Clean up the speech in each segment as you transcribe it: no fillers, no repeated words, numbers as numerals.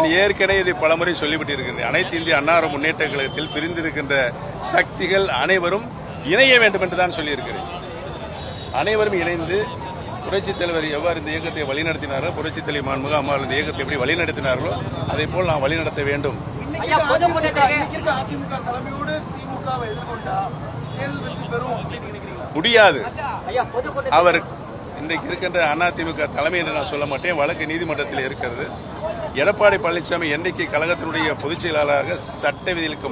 நான் ஏற்கனவே இதை பலமுறை சொல்லிவிட்டு இருக்கிறேன். அனைத்து இந்திய அண்ணா முன்னேற்ற கழகத்தில் பிரிந்திருக்கின்ற சக்திகள் அனைவரும் இணைய வேண்டும் என்று தான் சொல்லியிருக்கிறேன். அனைவரும் இணைந்து புரட்சித் தலைவர் எவ்வாறு இந்த இயக்கத்தை வழிநடத்தினாரோ, புரட்சித் தலைவர் மாண்புமிகு அம்மா இந்த இயக்கத்தை எப்படி வழிநடத்தினார்களோ அதே போல் நாம் வழிநடத்த வேண்டும். முடியாது. அவர் இன்றைக்கு இருக்கின்ற அதிமுக தலைமை என்று நான் சொல்ல மாட்டேன். வழக்கு நீதிமன்றத்தில் இருக்கிறது. எடப்பாடி பழனிசாமி என்றைக்கு கழகத்தினுடைய பொதுச் செயலாளராக சட்ட விதிகளுக்கு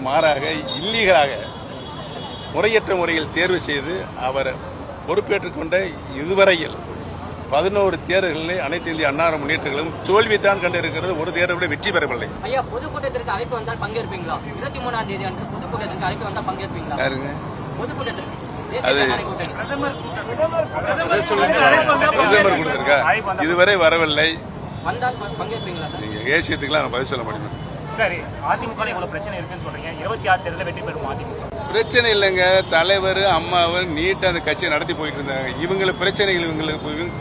மாறாக இல்லீகலாக முறையற்ற முறையில் தேர்வு செய்து அவர் பொறுப்பேற்றுக் கொண்ட இதுவரையில் 11 தேர்தல்களில் அனைத்து இந்திய அண்ணா முன்னேற்றங்களும் தோல்வித்தான் கண்டிருக்கிறது. ஒரு தேர்தலை வெற்றி பெறவில்லை. பொதுக்கூட்டத்திற்கு அழைப்பு வந்தால் பங்கேற்பீங்களா? 23ஆம் தேதி அன்று பொதுக்கூட்டத்திற்கு அழைப்பு வந்தால் பங்கேற்பீங்களா? அது பிரதமர் கொடுத்திருக்கா? இதுவரை வரவில்லை. நீங்க ஏசியத்துக்குலாம் நான் பதில் சொல்ல முடியும். சரி, அதிமுக இவ்வளவு பிரச்சனை இருக்குன்னு சொல்றீங்க. 26 தேர்தலில் வெற்றி பெறும் அதிமுக. பிரச்சனை இல்லைங்க. தலைவர் அம்மாவர் நீட் அந்த கட்சியை நடத்தி போயிட்டு இருந்தாங்க. இவங்களுக்கு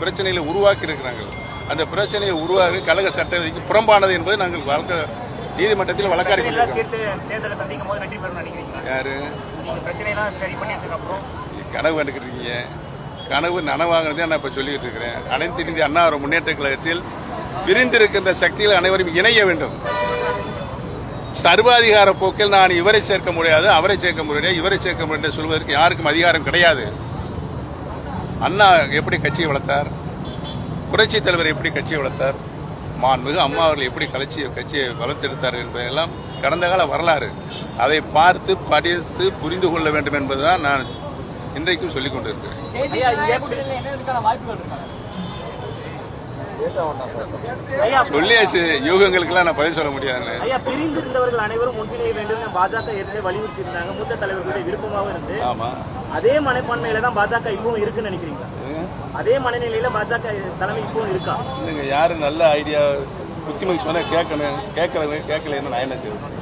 பிரச்சனைகளை உருவாக்கி இருக்கிறாங்க. அந்த பிரச்சனையை உருவாக கழக சட்ட விதிக்கு புறம்பானது என்பது நாங்கள் நீதிமன்றத்தில் வழக்காடி தேர்தலை சந்திக்கும் போது வெற்றி பெறும் நினைக்கிறீங்க. யாரு பிரச்சனைலாம் சரி பண்ணிட்டு அப்புறம் கனவு கண்டுக்கிட்டீங்க? கனவு நனவாகிறதே நான் இப்ப சொல்லிட்டு இருக்கிறேன். அனைத்து இந்திய அண்ணா முன்னேற்ற கழகத்தில் விரிந்திருக்கின்ற சக்திகள் அனைவரும் இணைய வேண்டும். சர்வாதிகார போக்கில் நான் இவரை சேர்க்க முடியாது, அவரை சேர்க்க முடியாது, இவரை சேர்க்க முடியாது சொல்வதற்கு யாருக்கும் அதிகாரம் கிடையாது. அண்ணா எப்படி கட்சியை வளர்த்தார், புரட்சித் தலைவர் எப்படி கட்சியை வளர்த்தார், மாண்புமிகு அம்மா அவர்கள் எப்படி கட்சியை வளர்த்தெடுத்தார் என்பதெல்லாம் கடந்த கால வரலாறு. அதை பார்த்து படித்து புரிந்து கொள்ள வேண்டும் என்பதுதான் நான் இன்றைக்கும் சொல்லிக் கொண்டிருக்கிறேன். சொல்லியாச்சு. யூகங்களுக்கெல்லாம் நான் பதில் சொல்ல முடியாது. பிரிந்திருந்தவர்கள் அனைவரும் ஒன்றிணைய வேண்டும் பாஜக ஏற்கனவே வலியுறுத்தி இருந்தாங்க. மூத்த தலைவர்களுடைய விருப்பமாக இருந்து ஆமா, அதே மனப்பான்மையில தான் பாஜக இப்பவும் இருக்குன்னு நினைக்கிறீங்க? அதே மனநிலையில பாஜக தலைமை இப்பவும் இருக்கா? இல்லைங்க. யாரு நல்ல ஐடியா புத்திமதி சொன்னா கேட்கணும், கேட்கலன்னு நான் என்ன செய்வேன்?